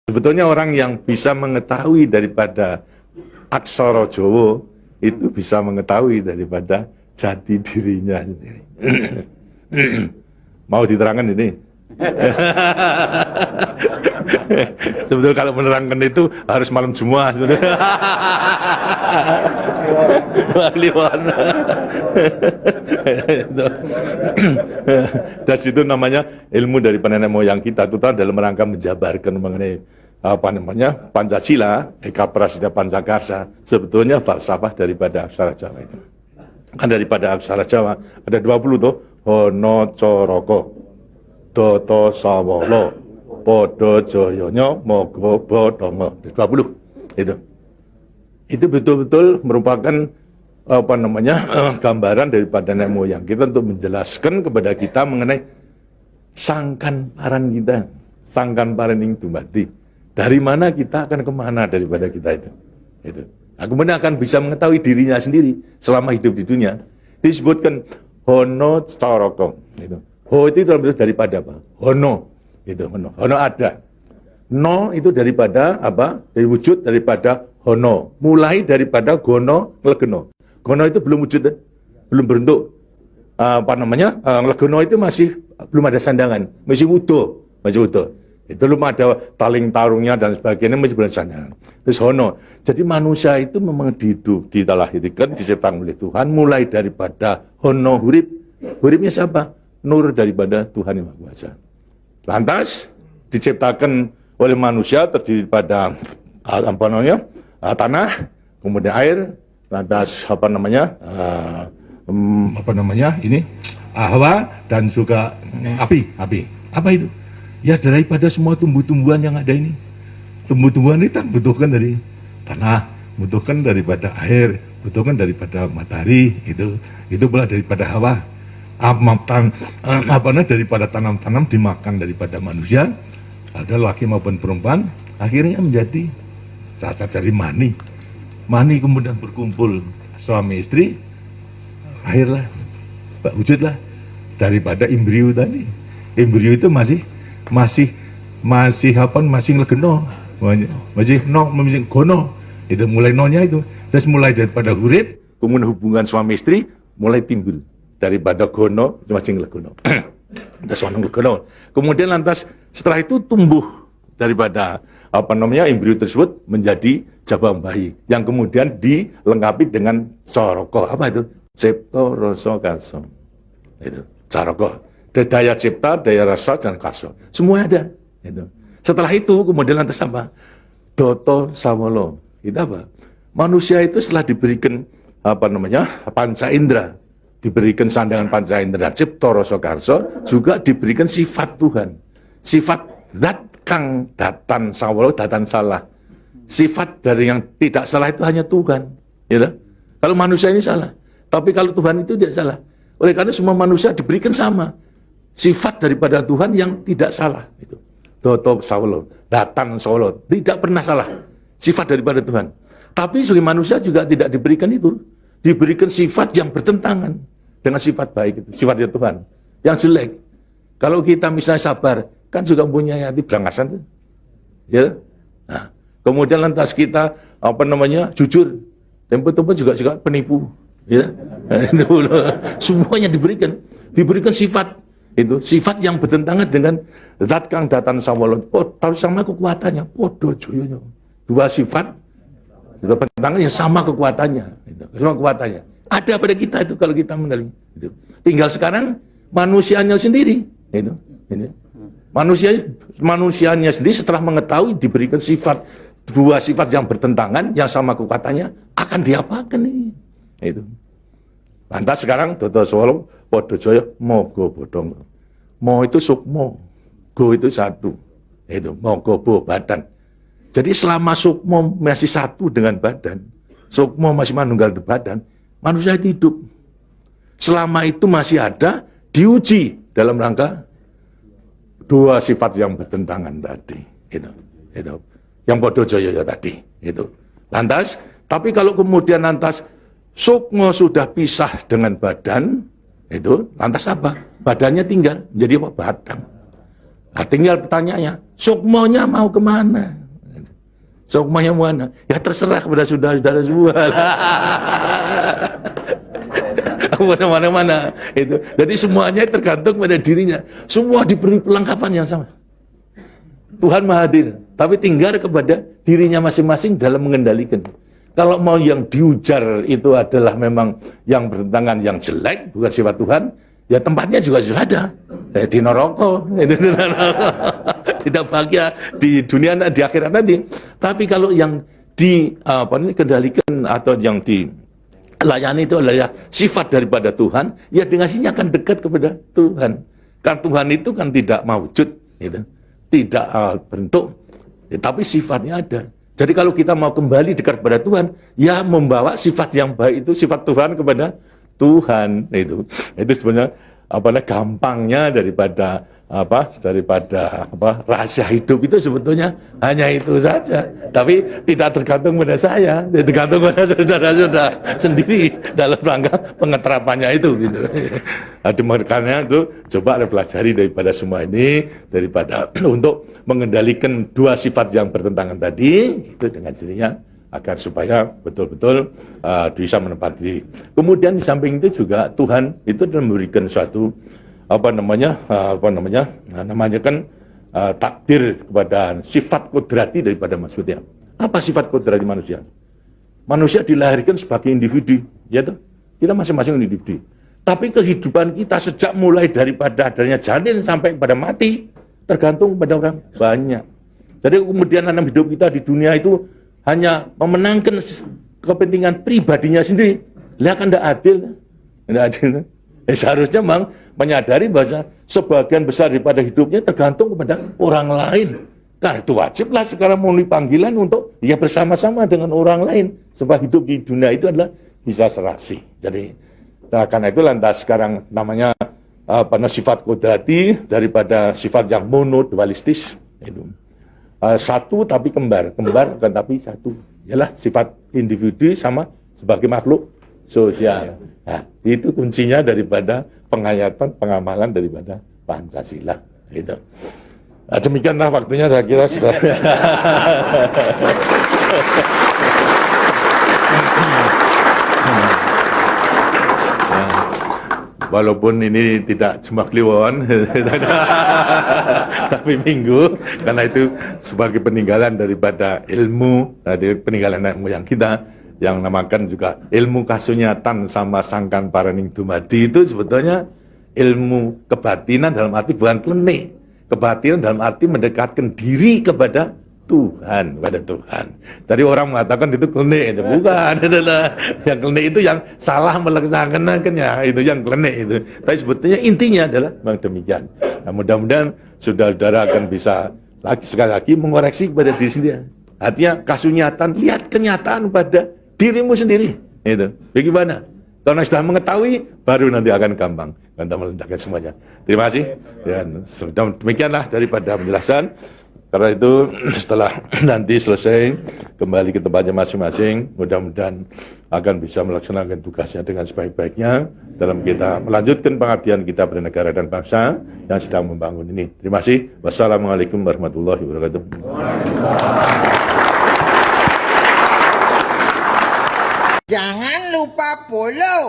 Sebetulnya orang yang bisa mengetahui daripada aksara Jawa itu bisa mengetahui daripada jati dirinya sendiri. Mau diterangkan ini? Sebetulnya kalau menerangkan itu harus malam Jumat sebetulnya. Kliwon. Dan itu namanya ilmu dari nenek moyang kita itu dalam rangka menjabarkan mengenai apa namanya Pancasila, Eka Prasida Pancakarsa, sebetulnya falsafah daripada aksara Jawa itu. Kan daripada aksara Jawa ada 20 tuh, Hono Coroko, Doto Sawolo, Podo Joyonya, Mogo Bodongo, 20 itu. Itu betul-betul merupakan apa namanya gambaran daripada nenek moyang kita untuk menjelaskan kepada kita mengenai sangkan paran kita, sangkan paran yang tumbati. Dari mana kita akan kemana daripada kita itu. Nah, kemudian akan bisa mengetahui dirinya sendiri selama hidup di dunia. Disebutkan Hono Coroko. Ho itu daripada apa? Hono. Hono ada. No itu daripada apa? Dari wujud daripada Hono. Mulai daripada Gono Legeno. Gono itu belum wujud, belum berbentuk. Apa namanya? Legeno itu masih belum ada sandangan, masih utuh, Itu belum ada taling tarungnya dan sebagainya, masih belum sandangan. Terus Hono. Jadi manusia itu memang dilahirkan, diciptakan oleh Tuhan, mulai daripada Hono hurip. Huripnya siapa? Nur daripada Tuhan Yang Maha Kuasa. Lantas diciptakan oleh manusia terdiri pada apa namanya? Tanah, kemudian air, lantas apa namanya? Ini Hawa dan juga api. Apa itu? Ya daripada semua tumbuh-tumbuhan yang ada ini. Tumbuh-tumbuhan ini kan butuhkan dari tanah, butuhkan daripada air, butuhkan daripada matahari, itu pula daripada hawa. Daripada tanam-tanam dimakan daripada manusia, ada laki maupun perempuan, akhirnya menjadi cacat dari mani. Mani kemudian berkumpul suami istri, lahirlah, wujudlah daripada embrio tadi. Embrio itu masih legeno, masih gono. Itu mulai nonya itu. Terus mulai daripada hurip, kemudian hubungan suami istri mulai timbul daripada gono masih legono. Kemudian lantas setelah itu tumbuh daripada embrio tersebut menjadi jabang bayi yang kemudian dilengkapi dengan coroko. Apa itu? Cipta rasa karsa. Itu coroko. Daya cipta, daya rasa dan karsa. Semua ada. Setelah itu kemudian lantas apa? Doto Sawolo. Itu apa? Manusia itu setelah diberikan panca indera, diberikan sandangan panca indera, cipta rasa karsa, juga diberikan sifat Tuhan. Sifat zat kang datan sawolo, datan salah. Sifat dari yang tidak salah itu hanya Tuhan. Kalau manusia ini salah, tapi kalau Tuhan itu tidak salah. Oleh karena semua manusia diberikan sama sifat daripada Tuhan yang tidak salah. Doto sawolo, datan sawolo, tidak pernah salah. Sifat daripada Tuhan. Tapi sebagai manusia juga tidak diberikan itu. Diberikan sifat yang bertentangan dengan sifat baik itu, sifatnya Tuhan. Yang jelek. Kalau kita misalnya sabar, kan juga punya hati berangasan tuh. Ya. Nah, kemudian lantas kita jujur. Tempo-tempo juga penipu. Ya. Semuanya diberikan sifat itu, sifat yang bertentangan dengan zat kang datan sawolo. Tahu sama kekuatannya, podo joyonya. Dua sifat bertentangan yang sama kekuatannya. Sama kekuatannya. Ada pada kita itu kalau kita menerima. Tinggal sekarang manusianya sendiri. Manusianya sendiri setelah mengetahui diberikan dua sifat yang bertentangan, yang sama kekuatannya, akan diapakan nih? Lantas sekarang Doto Sawolo, Podo Joyo, Mogo Bodongo. Mo itu sukmo, go itu satu. Mogo bo badan. Jadi selama sukmo masih satu dengan badan, sukmo masih manunggal di badan, manusia hidup. Selama itu masih ada, diuji dalam rangka dua sifat yang bertentangan tadi. Yang Podo Joyo tadi. Lantas, tapi kalau kemudian lantas sukmo sudah pisah dengan badan, lantas apa? Badannya tinggal, jadi apa? Batang. Nah, tinggal pertanyaannya, sukmonya mau kemana? Sukmonya mana? Ya terserah kepada saudara-saudara semua. Mana-mana itu. Jadi semuanya tergantung pada dirinya. Semua diberi perlengkapan yang sama. Tuhan Maha Hadir, tapi tinggal kepada dirinya masing-masing dalam mengendalikan. Kalau mau yang diujar itu adalah memang yang bertentangan, yang jelek, bukan sifat Tuhan, ya tempatnya juga sudah ada. Di neraka, tidak bahagia di dunia, di akhirat nanti. Tapi kalau yang dikendalikan atau yang dilayani itu adalah sifat daripada Tuhan, ya dengan sini akan dekat kepada Tuhan. Karena Tuhan itu kan tidak mewujud, gitu. Tidak bentuk, ya, tapi sifatnya ada. Jadi kalau kita mau kembali dekat kepada Tuhan, ya membawa sifat yang baik itu, sifat Tuhan kepada Tuhan. Itu sebenarnya gampangnya daripada rahasia hidup itu sebetulnya hanya itu saja. Tapi tidak tergantung pada saya, tergantung pada saudara-saudara sendiri dalam rangka pengeterapannya itu. Gitu. Makanya itu coba pelajari daripada semua ini, daripada untuk mengendalikan dua sifat yang bertentangan tadi itu dengan dirinya, agar supaya betul-betul bisa menempati diri. Kemudian di samping itu juga Tuhan itu memberikan suatu takdir kepada sifat kodrati daripada manusia. Apa sifat kodrati manusia? Manusia dilahirkan sebagai individu, ya toh? Kita masing-masing individu. Tapi kehidupan kita sejak mulai daripada adanya janin sampai pada mati tergantung pada orang banyak. Jadi kemudian dalam hidup kita di dunia itu hanya memenangkan kepentingan pribadinya sendiri. Lihat kan tidak adil. Tidak adil. Seharusnya memang menyadari bahwa sebagian besar daripada hidupnya tergantung kepada orang lain. Karena itu wajiblah sekarang memenuhi panggilan untuk ya bersama-sama dengan orang lain. Sebab hidup di dunia itu adalah bisa serasi. Jadi karena itu lantas sekarang namanya sifat kodrati daripada sifat yang monodualistis itu. Satu tapi kembar kan tapi satu. Ialah sifat individu sama sebagai makhluk sosial. Nah, itu kuncinya daripada penghayatan, pengamalan daripada Pancasila. Itu. Nah, demikianlah waktunya saya kira sudah. Walaupun ini tidak cuma kliwon, tapi minggu, karena itu sebagai peninggalan daripada ilmu, dari peninggalan nenek moyang kita, yang namakan juga ilmu kasunyatan sama sangkan paraning dumadi, itu sebetulnya ilmu kebatinan dalam arti bukan klenik. Kebatinan dalam arti mendekatkan diri kepada Tuhan, pada Tuhan. Tadi orang mengatakan itu klenik, itu bukan. Yang klenik itu yang salah melaksanakannya, itu yang klenik itu. Tapi sebetulnya intinya adalah memang demikian. Nah, mudah-mudahan saudara-saudara akan bisa sekali lagi mengoreksi kepada diri sendiri. Artinya kasunyatan, lihat kenyataan pada dirimu sendiri. Itu. Bagaimana? Karena sudah mengetahui, baru nanti akan gampang. Kita meletakkan semuanya. Terima kasih. Dan demikianlah daripada penjelasan. Karena itu setelah nanti selesai kembali ke tempatnya masing-masing, mudah-mudahan akan bisa melaksanakan tugasnya dengan sebaik-baiknya dalam kita melanjutkan pengabdian kita pada negara dan bangsa yang sedang membangun ini. Terima kasih. Wassalamualaikum warahmatullahi wabarakatuh. Jangan lupa follow